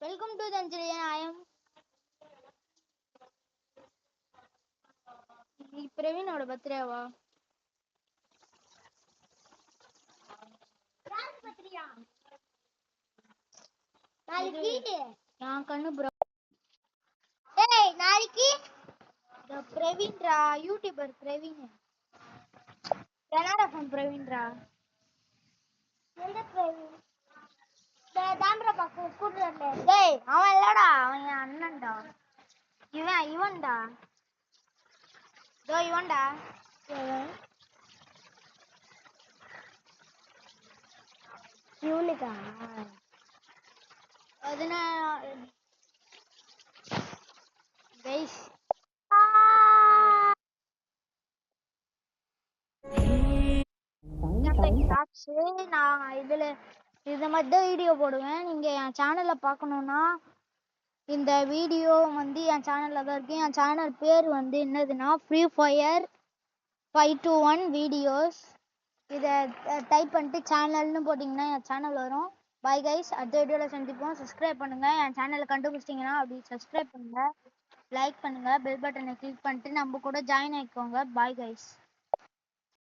Welcome to the Anjali. I am Praveen or Batriava. Hey, Naliki. The Praveen YouTuber Praveen. Canada from Praveen எந்த பிரவீன்? தாம்பர பக்கம் கூட்டுறல. டேய், அவன் இல்லடா, அவன் என் அண்ணன்டா. இவன்டா. இவன்டா. இவனுக்கா? அதுனா கைஸ் நான் இதை மட்டும் வீடியோ போடுவேன். நீங்க என் சேனல்ல பார்க்கணும்னா இந்த வீடியோ என் சேனல்ல தான் இருக்கு. என் சேனல் பேர் என்னதுன்னா ஃப்ரீ ஃபயர் 521 வீடியோஸ். இதை டைப் பண்ணிட்டு சேனல்னு போட்டிங்கன்னா என் சேனல் வரும். பாய் கைஸ், அடுத்த வீடியோவில் சந்திப்போம். சப்ஸ்கிரைப் பண்ணுங்க. என் சேனலை கண்டுபிடிச்சிட்டிங்கன்னா அப்படி சப்ஸ்கிரைப் பண்ணுங்க, லைக் பண்ணுங்க, பெல் பட்டனை கிளிக் பண்ணிட்டு நம்ம கூட ஜாயின் ஆகிக்கோங்க. Bye guys.